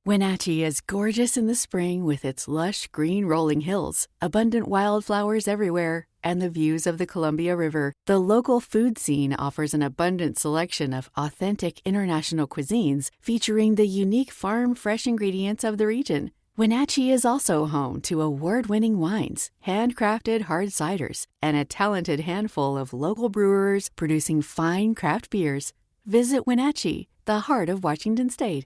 Wenatchee is gorgeous in the spring with its lush green rolling hills, abundant wildflowers everywhere, and the views of the Columbia River. The local food scene offers an abundant selection of authentic international cuisines featuring the unique farm-fresh ingredients of the region. Wenatchee is also home to award-winning wines, handcrafted hard ciders, and a talented handful of local brewers producing fine craft beers. Visit Wenatchee, the heart of Washington State.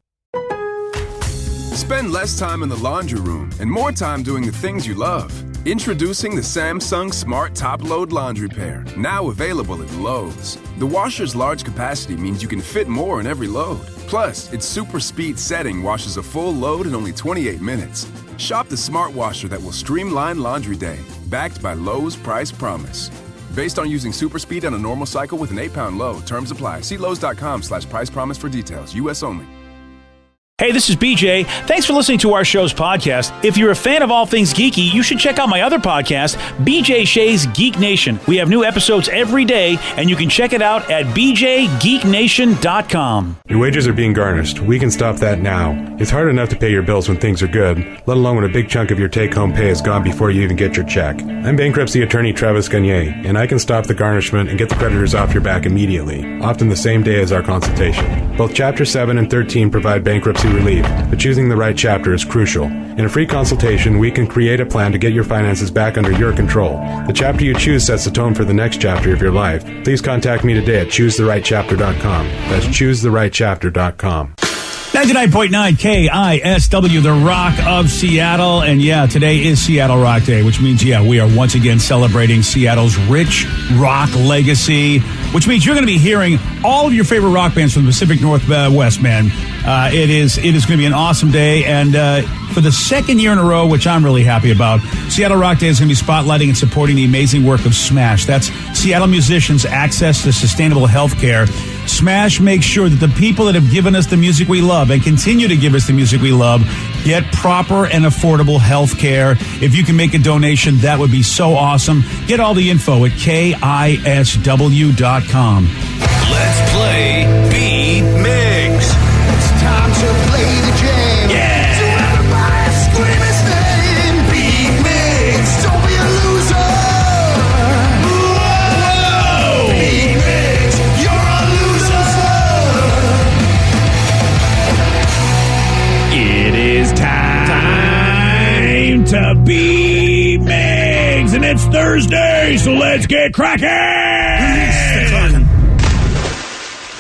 Spend less time in the laundry room and more time doing the things you love. Introducing the Samsung Smart Top Load Laundry Pair, now available at Lowe's. The washer's large capacity means you can fit more in every load. Plus, its super speed setting washes a full load in only 28 minutes. Shop the smart washer that will streamline laundry day, backed by Lowe's Price Promise. Based on using super speed on a normal cycle with an 8-pound load. Terms apply. See Lowe's.com/price promise for details. U.S. only. Hey, this is BJ. Thanks for listening to our show's podcast. If you're a fan of all things geeky, you should check out my other podcast, BJ Shea's Geek Nation. We have new episodes every day, and you can check it out at bjgeeknation.com. Your wages are being garnished. We can stop that now. It's hard enough to pay your bills when things are good, let alone when a big chunk of your take-home pay is gone before you even get your check. I'm bankruptcy attorney Travis Gagne, and I can stop the garnishment and get the creditors off your back immediately, often the same day as our consultation. Both Chapter 7 and 13 provide bankruptcy relief, but choosing the right chapter is crucial. In a free consultation, we can create a plan to get your finances back under your control. The chapter you choose sets the tone for the next chapter of your life. Please contact me today at choosetherightchapter.com. That's choosetherightchapter.com. 99.9 KISW, the Rock of Seattle. And yeah, today is Seattle Rock Day, which means, we are once again celebrating Seattle's rich rock legacy, which means you're going to be hearing all of your favorite rock bands from the Pacific Northwest, man. It is going to be an awesome day. And for the second year in a row, which I'm really happy about, Seattle Rock Day is going to be spotlighting and supporting the amazing work of SMASH. That's Seattle musicians' access to sustainable health care. SMASH makes sure that the people that have given us the music we love and continue to give us the music we love get proper and affordable health care. If you can make a donation, that would be so awesome. Get all the info at KISW.com. Let's play Beat Mix. It's time to play the game. Yeah! So everybody scream his name. Beat Mix. Don't be a loser. Whoa! Beat Mix. You're a loser. It is time to Beat Mix, and it's Thursday, so let's get cracking!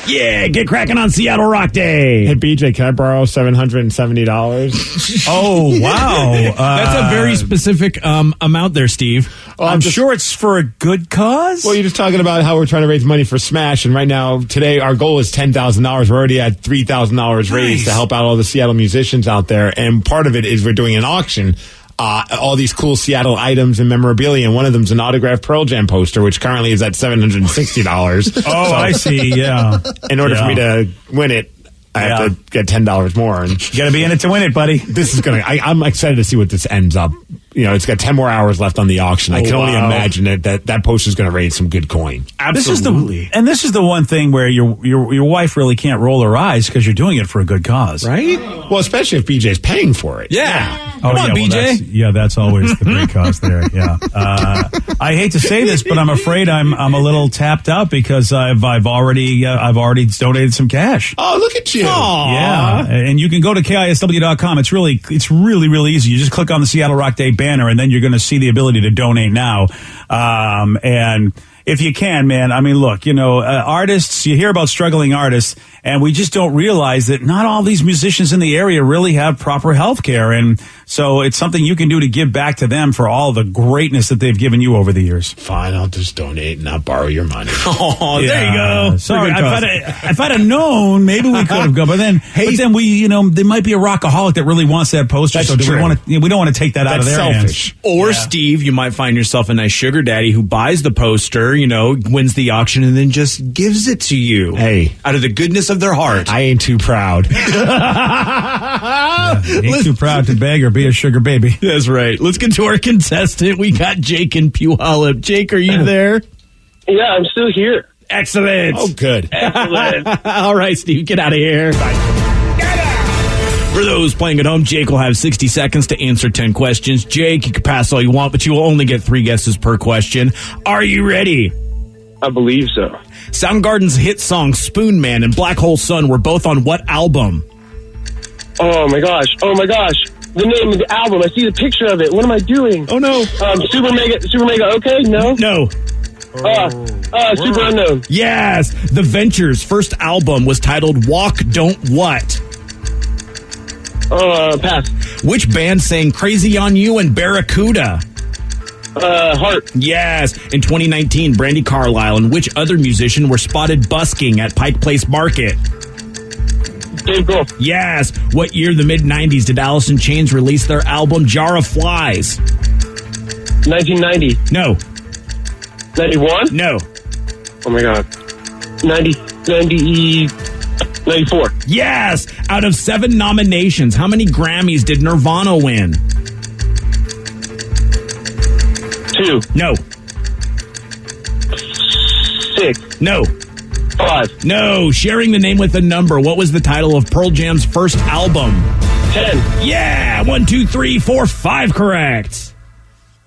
Yeah, get cracking on Seattle Rock Day. Hey, BJ, can I borrow $770? Oh, wow. That's a very specific amount there, Steve. Well, I'm sure it's for a good cause. Well, you're just talking about how we're trying to raise money for SMASH, and right now, today, our goal is $10,000. We're already at $3,000 raised to help out all the Seattle musicians out there, and part of it is we're doing an auction. All these cool Seattle items and memorabilia, and one of them's an autographed Pearl Jam poster, which currently is at $760. Oh, so, I see, yeah. In order for me to win it, I have to get $10 more. And you got to be in it to win it, buddy. This is I'm excited to see what this ends up. It's got 10 more hours left on the auction. I can only imagine that poster is going to raise some good coin. Absolutely. This is the one thing where your wife really can't roll her eyes because you're doing it for a good cause. Right? Well, especially if BJ's paying for it. Yeah. Come on, BJ. That's always the great cause there. Yeah. I hate to say this, but I'm afraid I'm a little tapped out because I've already donated some cash. Oh, look at you. Aww. Yeah. And you can go to KISW.com. It's really easy. You just click on the Seattle Rock Day banner, and then you're going to see the ability to donate now. And if you can, man, I mean, look, artists, you hear about struggling artists, and we just don't realize that not all these musicians in the area really have proper health care. And so it's something you can do to give back to them for all the greatness that they've given you over the years. Fine, I'll just donate and not borrow your money. Oh, yeah. There you go. Sorry, if I'd have known, maybe we could have gone. But then we, there might be a rockaholic that really wants that poster. That's so true. we don't want to take that out of their selfish. hands. Or Steve, you might find yourself a nice sugar daddy who buys the poster, wins the auction and then just gives it to you. Hey, out of the goodness of their heart. I ain't too proud. Ain't too proud to beg or be a sugar baby. That's right. Let's get to our contestant. We got Jake in Puyallup. Jake, are you there? Yeah, I'm still here. Excellent. Oh, good. Excellent. All right, Steve, get out of here. Bye. For those playing at home, Jake will have 60 seconds to answer 10 questions. Jake, you can pass all you want, but you will only get 3 guesses per question. Are you ready? I believe so. Soundgarden's hit songs Spoon Man and Black Hole Sun were both on what album? Oh my gosh. The name of the album. I see the picture of it. What am I doing? Oh no. Super Mega okay? No? No. Super Unknown. Yes. The Ventures' first album was titled Walk Don't What? Pass. Which band sang Crazy on You and Barracuda? Heart. Yes. In 2019, Brandi Carlile and which other musician were spotted busking at Pike Place Market? Dave Grohl. Yes. What year, the mid-90s, did Alice in Chains release their album Jar of Flies? 1990. No. 91? No. Oh my god. 94. Yes. Out of 7 nominations, how many Grammys did Nirvana win? 2. No. 6. No. 5. No. Sharing the name with a number, what was the title of Pearl Jam's first album? 10. Yeah. 1, 2, 3, 4, 5 correct.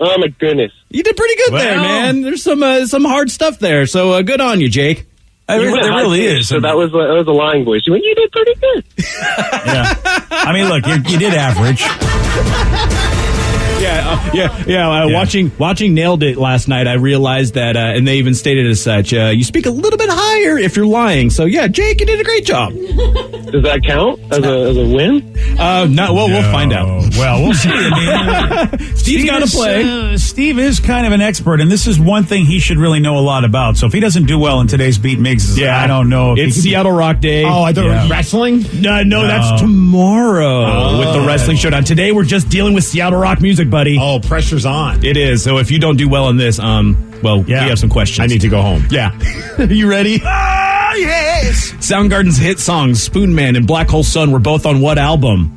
Oh my goodness. You did pretty good there, man. There's some hard stuff there. So good on you, Jake. There really is. So that was a lying voice. You went, you did pretty good. Yeah. I mean, look, you did average. Watching Nailed It last night, I realized that, and they even stated as such, you speak a little bit higher if you're lying. So, yeah, Jake, you did a great job. Does that count as a win? We'll find out. Well, we'll see. I mean, Steve's got to play. Steve is kind of an expert, and this is one thing he should really know a lot about. So if he doesn't do well in today's Beat Mixes, I don't know. If it's Seattle Rock Day. Oh, I thought it was wrestling? No, that's tomorrow with the Wrestling Showdown. Today, we're just dealing with Seattle Rock music, buddy. Oh, pressure's on. It is. So if you don't do well in this, we have some questions. I need to go home. Yeah. You ready? yes. Soundgarden's hit songs Spoon Man and Black Hole Sun were both on what album?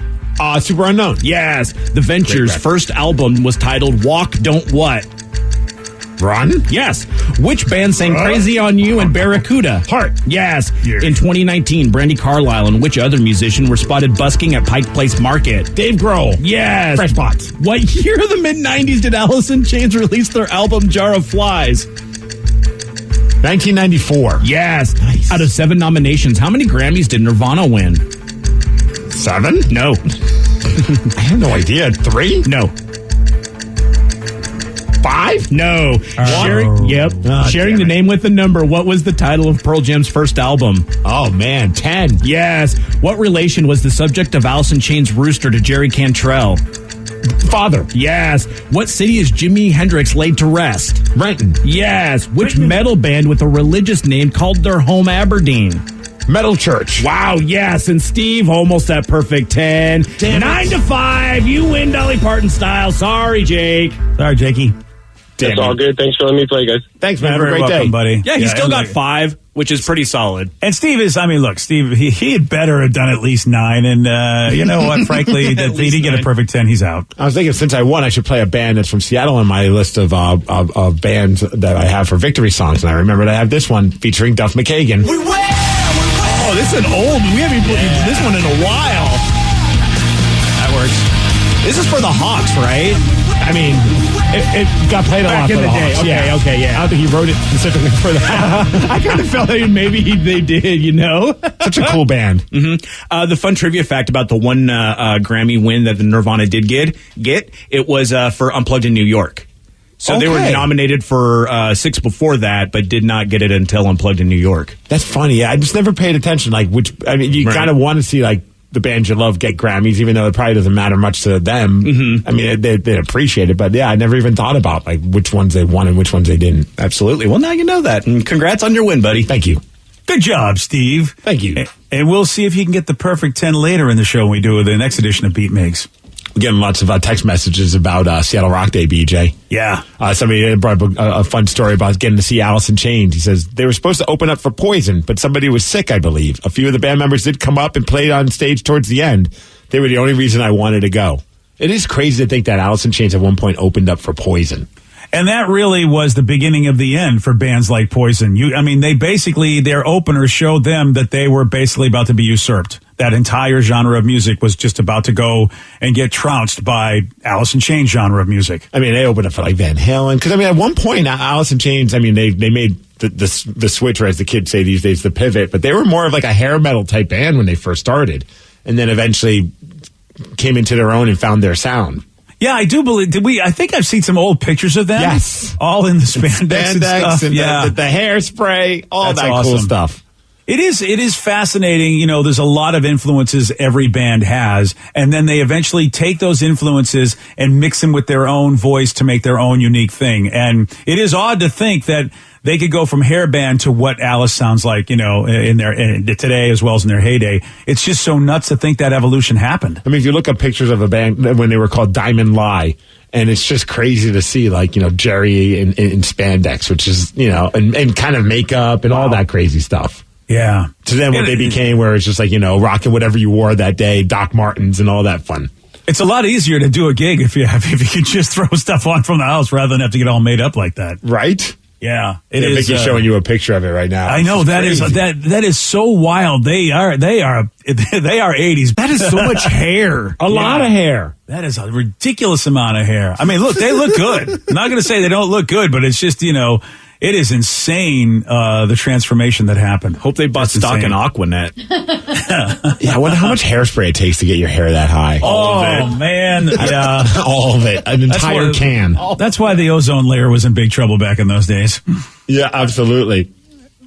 Super Unknown. Yes. The Ventures' first album was titled Walk Don't What? Run? Yes. Which band sang Crazy on You and Barracuda? Heart. Yes. In 2019, Brandi Carlile and which other musician were spotted busking at Pike Place Market? Dave Grohl. Yes. Fresh Pots. What year of the mid-90s did Alice in Chains release their album Jar of Flies? 1994. Yes. Nice. Out of 7 nominations, how many Grammys did Nirvana win? 7? No. I have no idea. 3? No. 5? No. Sharing the name with a number. What was the title of Pearl Jam's first album? Oh, man. 10. Yes. What relation was the subject of Alice in Chains' Rooster to Jerry Cantrell? Father. Yes. What city is Jimi Hendrix laid to rest? Renton. Yes. Which metal band with a religious name called their home Aberdeen? Metal Church. Wow, yes. And Steve, almost at perfect 10. 9-5. You win Dolly Parton style. Sorry, Jake. Sorry, Jakey. It's all good. Thanks for letting me play, guys. Thanks, man. You're Have a very great welcome, day. buddy. Yeah, he still got like, 5, which is pretty solid. And Steve is, Steve, he had better have done at least 9. And you know what? Frankly, that he didn't get a perfect 10. He's out. I was thinking since I won, I should play a band that's from Seattle in my list of bands that I have for victory songs. And I remembered I have this one featuring Duff McKagan. Oh, this is an old. We haven't played this one in a while. That works. This is for the Hawks, right? I mean, it got played a lot Back in for the day. Hawks. Okay, yeah. I don't think he wrote it specifically for that. I kind of felt like maybe they did, you know? Such a cool band. Mm-hmm. The fun trivia fact about the one Grammy win that the Nirvana did get, it was for Unplugged in New York. So they were nominated for 6 before that, but did not get it until Unplugged in New York. That's funny. Yeah, I just never paid attention. You kind of want to see the bands you love get Grammys, even though it probably doesn't matter much to them. Mm-hmm. I mean, they appreciate it, but yeah, I never even thought about which ones they won and which ones they didn't. Absolutely. Well, now you know that, and congrats on your win, buddy. Thank you. Good job, Steve. Thank you. And we'll see if he can get the perfect 10 later in the show when we do the next edition of Beat Mix. We're getting lots of text messages about Seattle Rock Day, BJ. Yeah. Somebody brought up a fun story about getting to see Alice in Chains. He says they were supposed to open up for Poison, but somebody was sick, I believe. A few of the band members did come up and played on stage towards the end. They were the only reason I wanted to go. It is crazy to think that Alice in Chains at one point opened up for Poison. And that really was the beginning of the end for bands like Poison. Their openers showed them that they were basically about to be usurped that entire genre of music was just about to go and get trounced by Alice in Chains genre of music. I mean, they opened up for like Van Halen. Because, I mean, at one point, Alice in Chains, I mean, they made the switch, or as the kids say these days, the pivot. But they were more of like a hair metal type band when they first started. And then eventually came into their own and found their sound. Yeah, I do believe. I think I've seen some old pictures of them. Yes. All in the spandex and stuff. And yeah. the hairspray, all That's that awesome. cool stuff. It is fascinating. You know, there's a lot of influences every band has, and then they eventually take those influences and mix them with their own voice to make their own unique thing. And it is odd to think that they could go from hair band to what Alice sounds like, you know, in today as well as in their heyday. It's just so nuts to think that evolution happened. I mean, if you look up pictures of a band when they were called Diamond Lie, and it's just crazy to see, like, you know, Jerry in spandex, which is, you know, and kind of makeup and all that crazy stuff. Yeah. To then what they became, where it's just like, you know, rocking whatever you wore that day, Doc Martens and all that fun. It's a lot easier to do a gig if you can just throw stuff on from the house rather than have to get all made up like that. Right? Yeah. It is. Vicky's showing you a picture of it right now. I know that is so wild. They are 80s. That is so much hair. A lot of hair. That is a ridiculous amount of hair. I mean, look, they look good. I'm not going to say they don't look good, but it's just, you know, it is insane, the transformation that happened. Hope they bought stock in Aquanet. Yeah, I wonder how much hairspray it takes to get your hair that high. All of it. Man. Yeah. All of it. An entire can. That's why the ozone layer was in big trouble back in those days. Yeah, absolutely.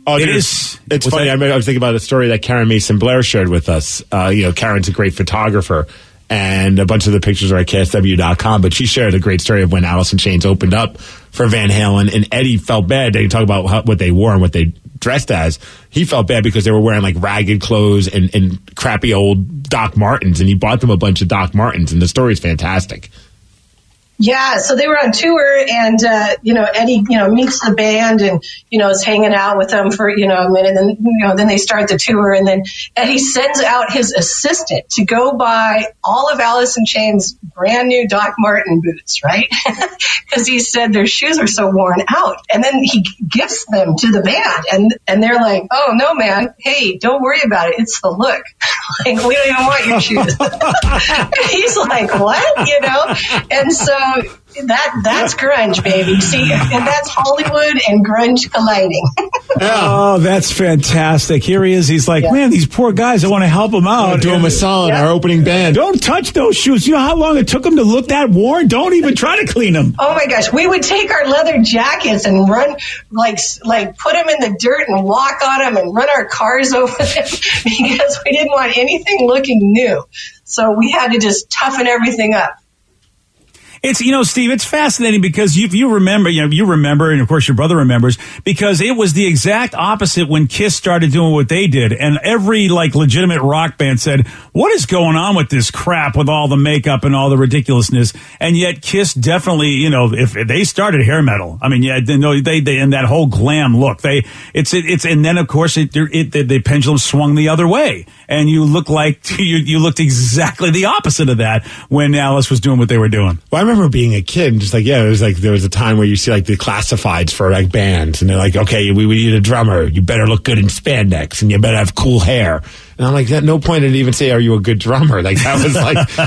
Oh, it's funny. I was thinking about a story that Karen Mason Blair shared with us. You know, Karen's a great photographer, and a bunch of the pictures are at KSW.com, but she shared a great story of when Alice in Chains opened up for Van Halen, and Eddie felt bad. They talk about what they wore and what they dressed as. He felt bad because they were wearing like ragged clothes and crappy old Doc Martens, and he bought them a bunch of Doc Martens, and the story's fantastic. Yeah, so they were on tour, and Eddie, meets the band, and is hanging out with them for a minute, and then they start the tour, and then Eddie sends out his assistant to go buy all of Alice in Chains' brand new Doc Marten boots, right? Because he said their shoes are so worn out, and then he gifts them to the band, and they're like, "Oh no, man, hey, don't worry about it. It's the look. Like, we don't even want your shoes." He's like, "What?" And so. That's grunge, baby. See, and that's Hollywood and grunge colliding. Oh, that's fantastic. Here he is. He's like, man, these poor guys, I want to help them out. Do them a solid, our opening band. Don't touch those shoes. You know how long it took them to look that worn? Don't even try to clean them. Oh, my gosh. We would take our leather jackets and run, like put them in the dirt and walk on them and run our cars over them because we didn't want anything looking new. So we had to just toughen everything up. It's, Steve, it's fascinating because you remember, and of course your brother remembers, because it was the exact opposite when KISS started doing what they did. And every legitimate rock band said, what is going on with this crap with all the makeup and all the ridiculously? And yet KISS definitely, if they started hair metal, I mean, yeah, they and that whole glam look, and then of course the pendulum swung the other way. And you look like, you looked exactly the opposite of that when Alice was doing what they were doing. Well, I remember being a kid and just there was a time where you see the classifieds for bands, and they're like, okay, we need a drummer. You better look good in spandex and you better have cool hair. And I'm like, at no point did it even say, are you a good drummer? That was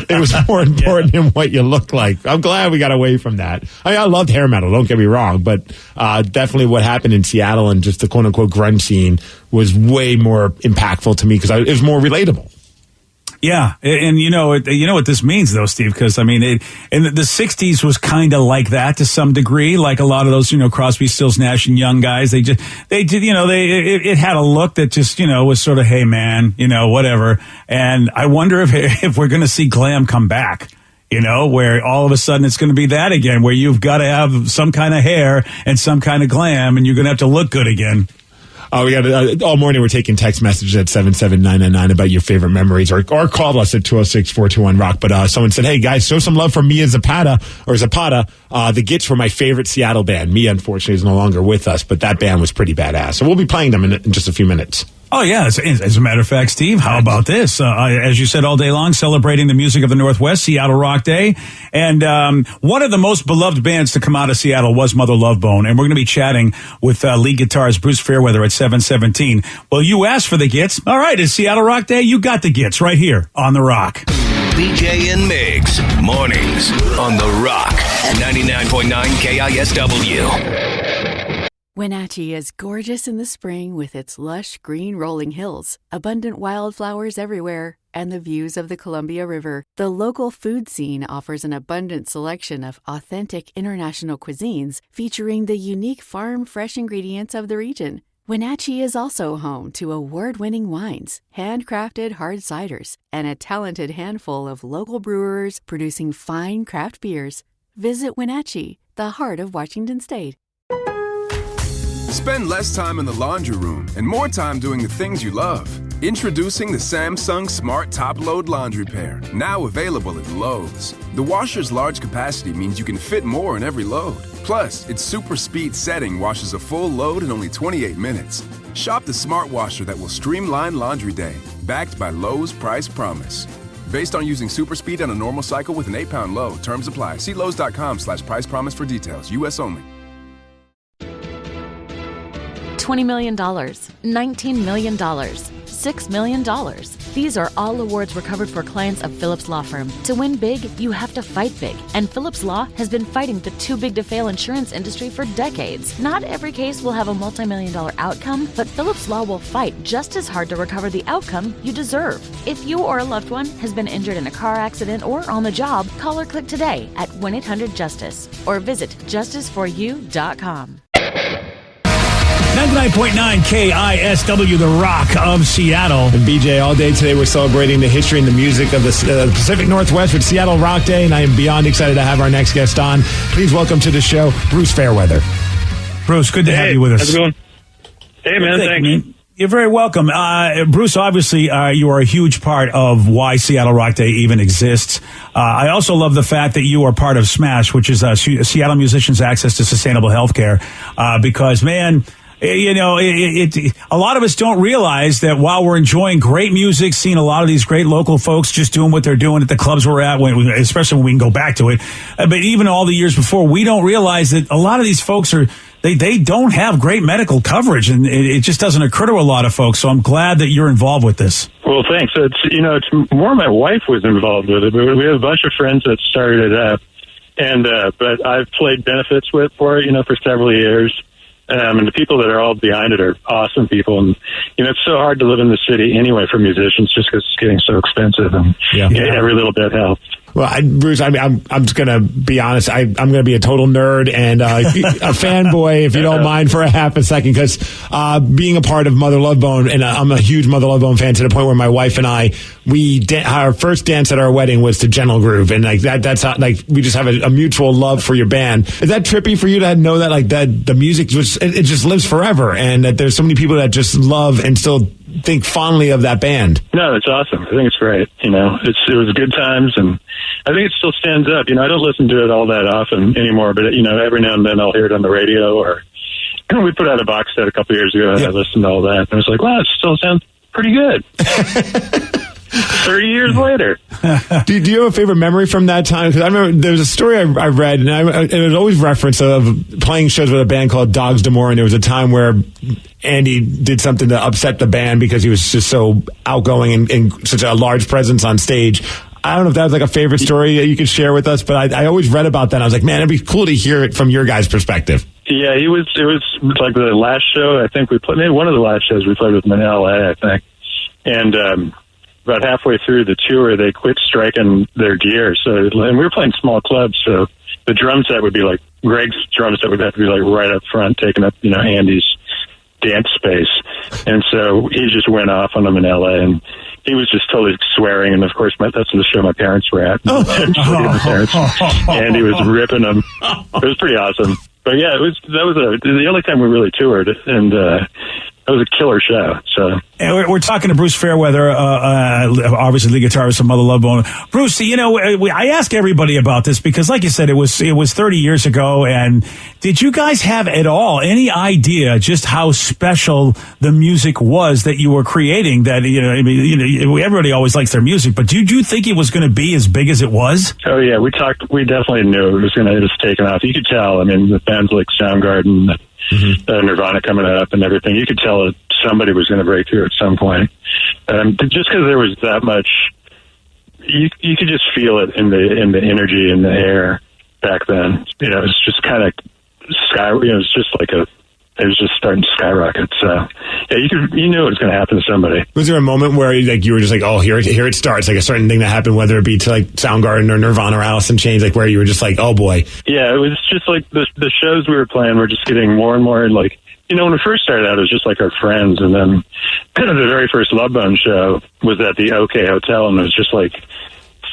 it was more important than what you look like. I'm glad we got away from that. I mean, I loved hair metal, don't get me wrong, but definitely what happened in Seattle and just the quote unquote grunge scene was way more impactful to me because it was more relatable. Yeah, and you know what this means though, Steve, because I mean, in the 60s was kind of like that to some degree, like a lot of those, Crosby, Stills, Nash and Young guys. It had a look that just, was sort of, hey man, whatever. And I wonder if we're going to see glam come back. Where all of a sudden it's going to be that again, where you've got to have some kind of hair and some kind of glam, and you're going to have to look good again. Oh, we got all morning. We're taking text messages at 77999 about your favorite memories, or call us at 206-421-ROCK. But someone said, "Hey guys, show some love for Mia Zapata. The Gits were my favorite Seattle band. Mia, unfortunately, is no longer with us, but that band was pretty badass. So we'll be playing them in just a few minutes." Oh, yeah. As a matter of fact, Steve, how about this? As you said all day long, celebrating the music of the Northwest, Seattle Rock Day. And one of the most beloved bands to come out of Seattle was Mother Love Bone. And we're going to be chatting with lead guitarist Bruce Fairweather at 7:17. Well, you asked for the gits. All right, it's Seattle Rock Day. You got the gits right here on The Rock. BJ and Migs, mornings on The Rock, 99.9 KISW. Wenatchee is gorgeous in the spring with its lush green rolling hills, abundant wildflowers everywhere, and the views of the Columbia River. The local food scene offers an abundant selection of authentic international cuisines featuring the unique farm-fresh ingredients of the region. Wenatchee is also home to award-winning wines, handcrafted hard ciders, and a talented handful of local brewers producing fine craft beers. Visit Wenatchee, the heart of Washington State. Spend less time in the laundry room and more time doing the things you love. Introducing the Samsung Smart Top Load Laundry Pair, now available at Lowe's. The washer's large capacity means you can fit more in every load. Plus, its super speed setting washes a full load in only 28 minutes. Shop the smart washer that will streamline laundry day, backed by Lowe's Price Promise. Based on using super speed on a normal cycle with an 8-pound load. Terms apply. See Lowe's.com/price promise for details. U.S. only. $20 million, $19 million, $6 million. These are all awards recovered for clients of Phillips Law Firm. To win big, you have to fight big. And Phillips Law has been fighting the too big to fail insurance industry for decades. Not every case will have a multi-million-dollar outcome, but Phillips Law will fight just as hard to recover the outcome you deserve. If you or a loved one has been injured in a car accident or on the job, call or click today at 1-800-JUSTICE or visit justiceforyou.com. 99.9 KISW, the Rock of Seattle. And BJ, all day today we're celebrating the history and the music of the Pacific Northwest with Seattle Rock Day, and I am beyond excited to have our next guest on. Please welcome to the show, Bruce Fairweather. Bruce, good to have you with us. How's it going? Hey, man, thanks. You're very welcome. Bruce, obviously, you are a huge part of why Seattle Rock Day even exists. I also love the fact that you are part of SMASH, which is Seattle Musicians' Access to Sustainable Healthcare, because, man, you know, a lot of us don't realize that while we're enjoying great music, seeing a lot of these great local folks just doing what they're doing at the clubs we're at, especially when we can go back to it, but even all the years before, we don't realize that a lot of these folks they don't have great medical coverage, and it just doesn't occur to a lot of folks. So I'm glad that you're involved with this. Well, thanks. It's more my wife was involved with it. We have a bunch of friends that started it up, and but I've played benefits for it, for several years. And the people that are all behind it are awesome people. And, it's so hard to live in the city anyway for musicians just because it's getting so expensive, and every little bit helps. Well, Bruce, I'm just going to be honest. I'm going to be a total nerd and a fanboy, if you don't mind, for a half a second, because being a part of Mother Love Bone, and I'm a huge Mother Love Bone fan to the point where my wife and I, our first dance at our wedding was to Gentle Groove, and that's how we just have a mutual love for your band. Is that trippy for you to know that that the music it just lives forever, and that there's so many people that just love and still think fondly of that band? No, it's awesome. I think it's great. It was good times, and I think it still stands up. I don't listen to it all that often anymore, but every now and then I'll hear it on the radio, or we put out a box set a couple years ago, and I listened to all that, and I was like, wow, it still sounds pretty good. 30 years later. Do you have a favorite memory from that time? Because I remember there was a story I read, and it was always reference of playing shows with a band called Dogs D'Amour, and there was a time where Andy did something to upset the band because he was just so outgoing and such a large presence on stage. I don't know if that was a favorite story that you could share with us, but I always read about that. And I was like, man, it'd be cool to hear it from your guys' perspective. Yeah, it was like the last show, I think we played, maybe one of the last shows we played with them in LA, I think. And about halfway through the tour, they quit striking their gear. And we were playing small clubs, so the drum set would be Greg's drum set would have to be right up front, taking up, Andy's dance space. And so he just went off on them in LA, and he was just totally swearing. And of course, that's the show my parents were at. Andy was ripping them. It was pretty awesome. But yeah, that was the only time we really toured. And was a killer show. So, and we're talking to Bruce Fairweather, obviously the guitarist of Mother Love Bone. Bruce, you know, I ask everybody about this because, like you said, it was 30 years ago. And did you guys have at all any idea just how special the music was that you were creating? That everybody always likes their music, but did you think it was going to be as big as it was? Oh yeah, we definitely knew it was going to just take off. You could tell. I mean, the bands like Soundgarden, Nirvana coming up and everything, you could tell that somebody was going to break through at some point. Just because there was that much, you could just feel it in the energy in the air back then. You know, it's just kind of it was just starting to skyrocket. So yeah, you knew it was going to happen to somebody. Was there a moment where you were just like, oh, here it starts, like a certain thing that happened, whether it be to like Soundgarden or Nirvana or Alice in Chains, like where you were just like, oh boy? Yeah, it was just like the shows we were playing were just getting more and more like, you know, when we first started out, it was just like our friends, and then the very first Love Bone show was at the OK Hotel, and it was just like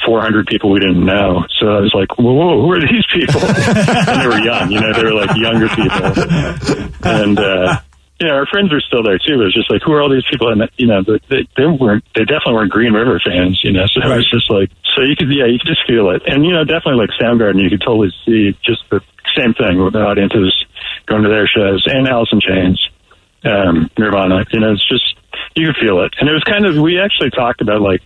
400 people we didn't know. So I was like, whoa, who are these people? And they were young, you know, they were like younger people. And, our friends were still there too. It was just like, who are all these people? And, you know, they definitely weren't Green River fans, you know, so it was just like, so you could just feel it. And, you know, definitely like Soundgarden, you could totally see just the same thing with the audiences going to their shows, and Alice in Chains, Nirvana, you know, it's just, you could feel it. And it was kind of, we actually talked about like,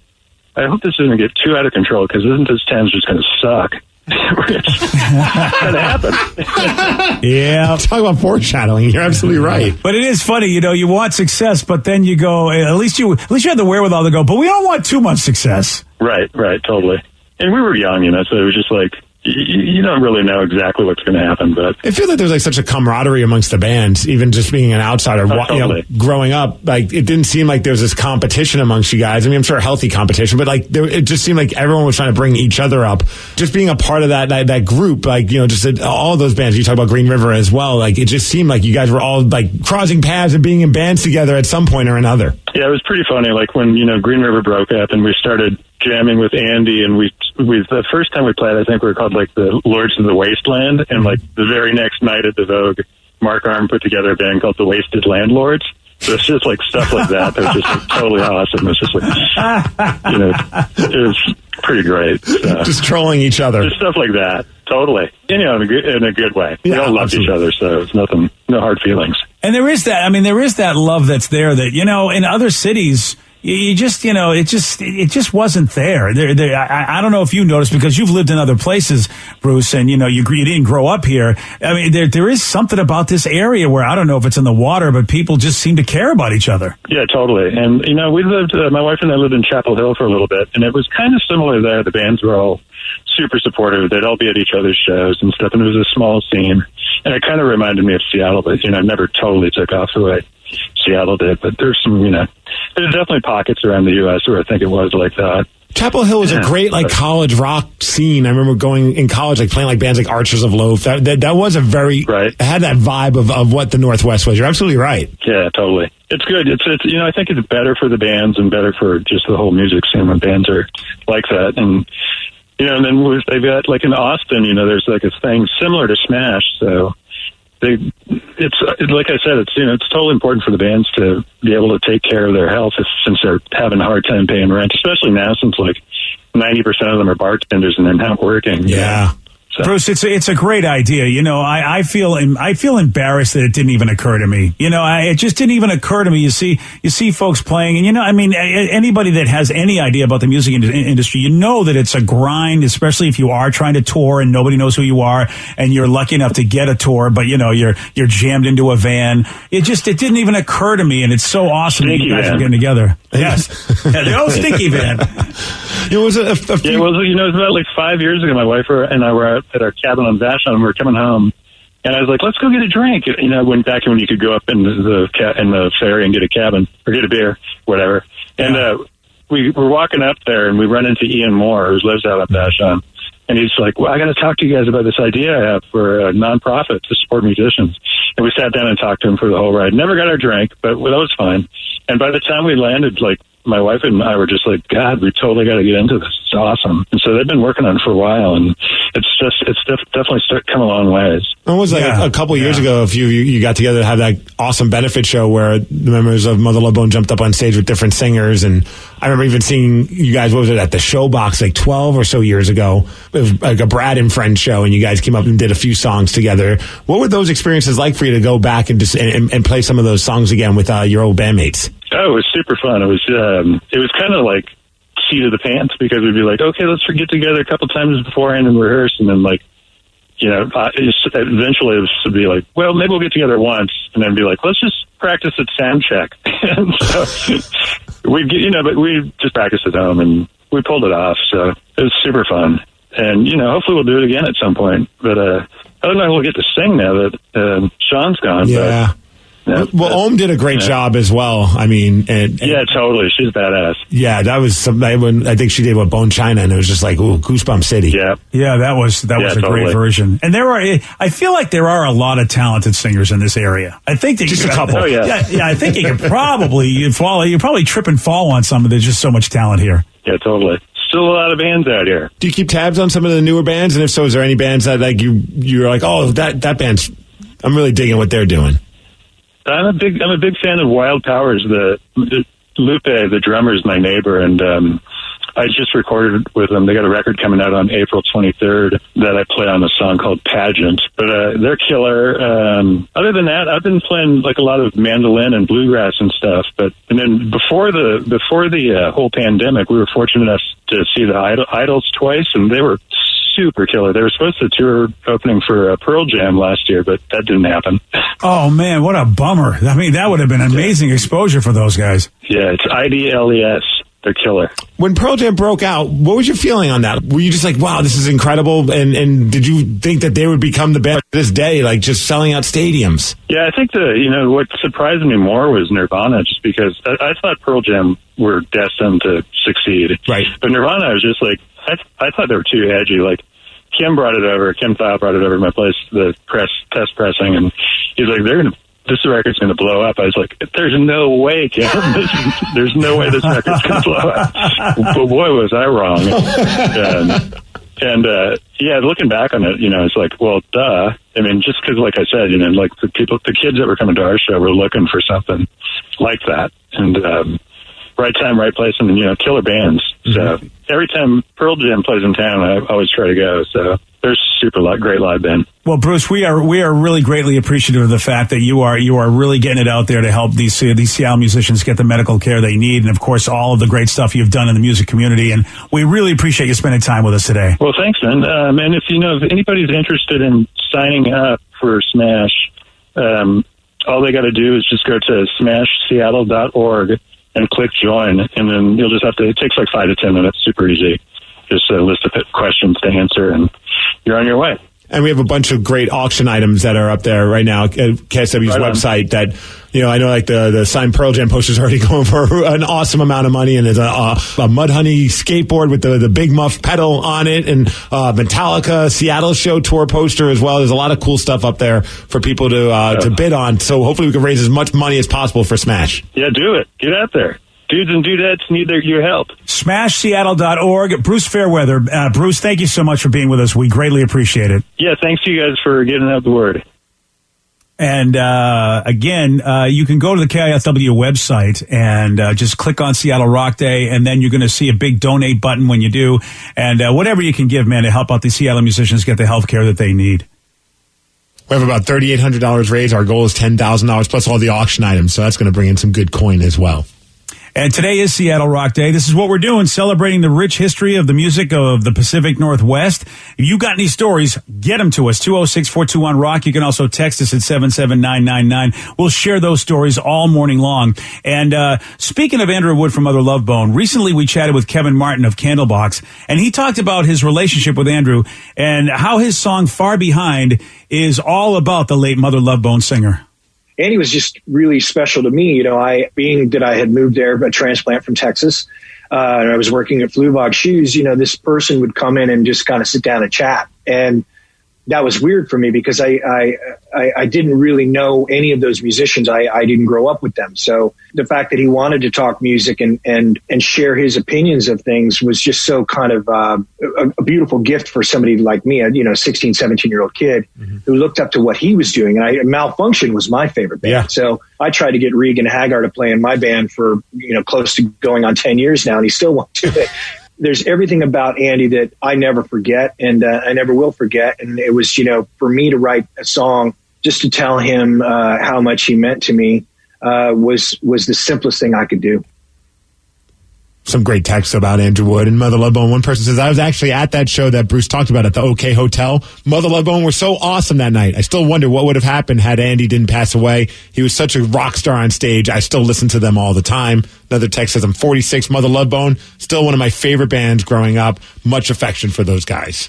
I hope this doesn't get too out of control, because isn't this town's just going to suck? It's going to happen. Yeah. Talk about foreshadowing. You're absolutely right. But it is funny, you know, you want success, but then you go, at least you have the wherewithal to go, but we don't want too much success. Right, totally. And we were young, you know, so it was just like, you don't really know exactly what's going to happen, but I feel that there's like such a camaraderie amongst the bands, even just being an outsider. Totally. You know, growing up, like it didn't seem like there was this competition amongst you guys. I mean, I'm sure healthy competition, but like it just seemed like everyone was trying to bring each other up. Just being a part of that group, like, you know, just all those bands. You talk about Green River as well. Like it just seemed like you guys were all like crossing paths and being in bands together at some point or another. Yeah, it was pretty funny. Like when, you know, Green River broke up and we started jamming with Andy, and we the first time we played, I think we were called like the Lords of the Wasteland, and like the very next night at the Vogue, Mark Arm put together a band called the Wasted Landlords. So it's just like stuff like that. That was just like totally awesome. It's just like, you know, it was pretty great. So. Just trolling each other. Just stuff like that. Totally. You know, in a good way. Yeah, we all loved each other, so it's nothing, no hard feelings. And there is that love that's there that, you know, in other cities, you just, you know, it just wasn't there. I don't know if you noticed, because you've lived in other places, Bruce, and, you know, you didn't grow up here. I mean, there is something about this area where I don't know if it's in the water, but people just seem to care about each other. Yeah, totally. And, you know, we lived, my wife and I lived in Chapel Hill for a little bit, and it was kind of similar there. The bands were all super supportive. They'd all be at each other's shows and stuff, and it was a small scene. And it kind of reminded me of Seattle, but, you know, it never totally took off the way Seattle did. But there's some, you know, there's definitely pockets around the U.S. where I think it was like that. Chapel Hill was a great like college rock scene. I remember going in college, like playing like bands like Archers of Loaf. That was a very it had that vibe of what the Northwest was. You're absolutely right. Yeah, totally. It's good. It's you know, I think it's better for the bands and better for just the whole music scene when bands are like that. And you know, and then they've got like in Austin, you know, there's like a thing similar to Smash. So it's like I said, it's, you know, it's totally important for the bands to be able to take care of their health since they're having a hard time paying rent, especially now since like 90% of them are bartenders and they're not working. Yeah. So. Bruce, it's a great idea. You know, I feel embarrassed that it didn't even occur to me. You know, it just didn't even occur to me. You see folks playing, and you know, I mean, anybody that has any idea about the music industry, you know that it's a grind, especially if you are trying to tour and nobody knows who you are, and you're lucky enough to get a tour, but you know, you're jammed into a van. It didn't even occur to me, and it's so awesome that you guys are getting together. Yes, the old stinky van. It was a few... Yeah, well, you know, it was about like 5 years ago. My wife and I were at our cabin on Vashon, and we were coming home, and I was like, "Let's go get a drink." You know, when you could go up in the ferry and get a cabin or get a beer, whatever. And we were walking up there, and we run into Ian Moore, who lives out on Vashon, and he's like, "Well, I got to talk to you guys about this idea I have for a nonprofit to support musicians." And we sat down and talked to him for the whole ride. Never got our drink, but that was fine. And by the time we landed, like, my wife and I were just like, God, we totally got to get into this. It's awesome. And so they've been working on it for a while. And definitely come a long ways. It was like a couple years ago, if you got together to have that awesome benefit show where the members of Mother Love Bone jumped up on stage with different singers, and I remember even seeing you guys, what was it, at the Showbox like 12 or so years ago. It was like a Brad and Friends show, and you guys came up and did a few songs together. What were those experiences like for you to go back and just and play some of those songs again with your old bandmates? Oh, it was super fun. It was kind of like seat of the pants, because we'd be like, okay, let's get together a couple times beforehand and rehearse, and then like, eventually it would be like, well, maybe we'll get together once, and then be like, let's just practice at sound check. And so we'd get, but we just practiced at home, and we pulled it off. So it was super fun, and hopefully we'll do it again at some point. But I don't know if we'll get to sing now that Sean's gone. Yeah. But, well, Ohm did a great job as well. I mean, and yeah, totally. She's badass. Yeah, that was something. I think she did with Bone China, and it was just like, ooh, Goosebump City. Yeah, that was a totally great version. And I feel like there are a lot of talented singers in this area. I think that just a couple. Oh, yeah. I think you could probably you probably trip and fall on some. There's just so much talent here. Yeah, totally. Still a lot of bands out here. Do you keep tabs on some of the newer bands? And if so, is there any bands that like you're like, oh, that band's, I'm really digging what they're doing? I'm a big fan of Wild Powers. Lupe, the drummer, is my neighbor, and I just recorded with them. They got a record coming out on April 23rd that I play on a song called Pageant. But they're killer. Other than that, I've been playing like a lot of mandolin and bluegrass and stuff. And then before the whole pandemic, we were fortunate enough to see the Idols twice, and they were super killer. They were supposed to tour opening for Pearl Jam last year, but that didn't happen. Oh man, what a bummer. I mean, that would have been amazing exposure for those guys. Yeah, it's IDLES. They're killer. When Pearl Jam broke out, what was your feeling on that? Were you just like, wow, this is incredible? And did you think that they would become the band this day, like just selling out stadiums? Yeah, I think what surprised me more was Nirvana, just because I thought Pearl Jam were destined to succeed. Right. But Nirvana, I was just like, I thought they were too edgy. Like, Kim Thile brought it over to my place, the test pressing, and he's like, this record's going to blow up. I was like, there's no way, Kim. There's no way this record's going to blow up. But boy, was I wrong. And looking back on it, it's like, well, duh. I mean, just because, like I said, like the kids that were coming to our show were looking for something like that. And, right time, right place, and killer bands. So every time Pearl Jam plays in town, I always try to go. So they're great live band. Well, Bruce, we are really greatly appreciative of the fact that you are really getting it out there to help these Seattle musicians get the medical care they need, and of course all of the great stuff you've done in the music community. And we really appreciate you spending time with us today. Well, thanks, man. And if anybody's interested in signing up for Smash, all they got to do is just go to smashseattle.org. and click join, and then you'll just have to, it takes like 5 to 10 minutes, super easy. Just a list of questions to answer, and you're on your way. And we have a bunch of great auction items that are up there right now at KSW's website that, I know like the signed Pearl Jam poster is already going for an awesome amount of money, and there's a Mudhoney skateboard with the Big Muff pedal on it, and Metallica Seattle show tour poster as well. There's a lot of cool stuff up there for people to bid on. So hopefully we can raise as much money as possible for Smash. Yeah, do it. Get out there. Dudes and dudettes need your help. SmashSeattle.org. Bruce Fairweather. Bruce, thank you so much for being with us. We greatly appreciate it. Yeah, thanks to you guys for getting out the word. And again, you can go to the KISW website and just click on Seattle Rock Day, and then you're going to see a big donate button when you do. And whatever you can give, man, to help out the Seattle musicians get the health care that they need. We have about $3,800 raised. Our goal is $10,000 plus all the auction items, so that's going to bring in some good coin as well. And today is Seattle Rock Day. This is what we're doing, celebrating the rich history of the music of the Pacific Northwest. If you got any stories, get them to us, 206-421-ROCK. You can also text us at 77999. We'll share those stories all morning long. And speaking of Andrew Wood from Mother Love Bone, recently we chatted with Kevin Martin of Candlebox, and he talked about his relationship with Andrew and how his song Far Behind is all about the late Mother Love Bone singer. Andy was just really special to me. Being that I had moved there, a transplant from Texas, and I was working at Fluvog Shoes, this person would come in and just kind of sit down and chat. And that was weird for me because I didn't really know any of those musicians. I didn't grow up with them. So the fact that he wanted to talk music and share his opinions of things was just so kind of a beautiful gift for somebody like me, a 16, 17-year-old kid who looked up to what he was doing. And Malfunction was my favorite band. Yeah. So I tried to get Regan Haggard to play in my band for, close to going on 10 years now, and he still won't do it. There's everything about Andy that I never forget, and I never will forget. And it was, for me to write a song just to tell him how much he meant to me was the simplest thing I could do. Some great texts about Andrew Wood and Mother Love Bone. One person says, I was actually at that show that Bruce talked about at the OK Hotel. Mother Love Bone were so awesome that night. I still wonder what would have happened had Andy didn't pass away. He was such a rock star on stage. I still listen to them all the time. Another text says, I'm 46. Mother Love Bone, still one of my favorite bands growing up. Much affection for those guys.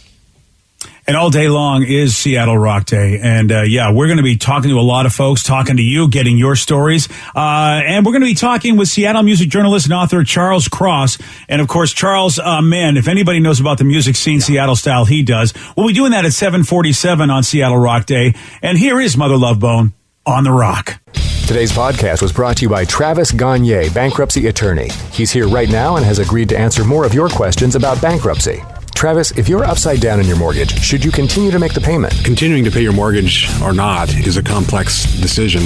And all day long is Seattle Rock Day. And, we're going to be talking to a lot of folks, talking to you, getting your stories. And we're going to be talking with Seattle music journalist and author Charles Cross. And, of course, Charles, if anybody knows about the music scene, Seattle style, he does. We'll be doing that at 7:47 on Seattle Rock Day. And here is Mother Love Bone on the Rock. Today's podcast was brought to you by Travis Gagne, bankruptcy attorney. He's here right now and has agreed to answer more of your questions about bankruptcy. Travis, if you're upside down in your mortgage, should you continue to make the payment? Continuing to pay your mortgage or not is a complex decision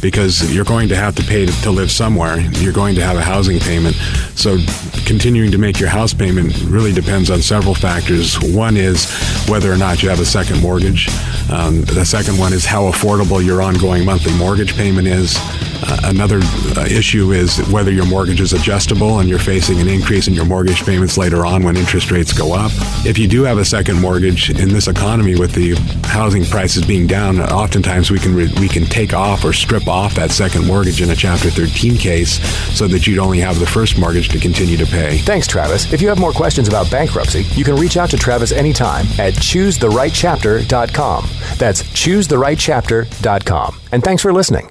because you're going to have to pay to live somewhere. You're going to have a housing payment. So continuing to make your house payment really depends on several factors. One is whether or not you have a second mortgage. The second one is how affordable your ongoing monthly mortgage payment is. Another issue is whether your mortgage is adjustable and you're facing an increase in your mortgage payments later on when interest rates go up. If you do have a second mortgage in this economy with the housing prices being down, oftentimes we can take off or strip off that second mortgage in a Chapter 13 case so that you'd only have the first mortgage to continue to pay. Thanks, Travis. If you have more questions about bankruptcy, you can reach out to Travis anytime at choosetherightchapter.com. That's choosetherightchapter.com. And thanks for listening.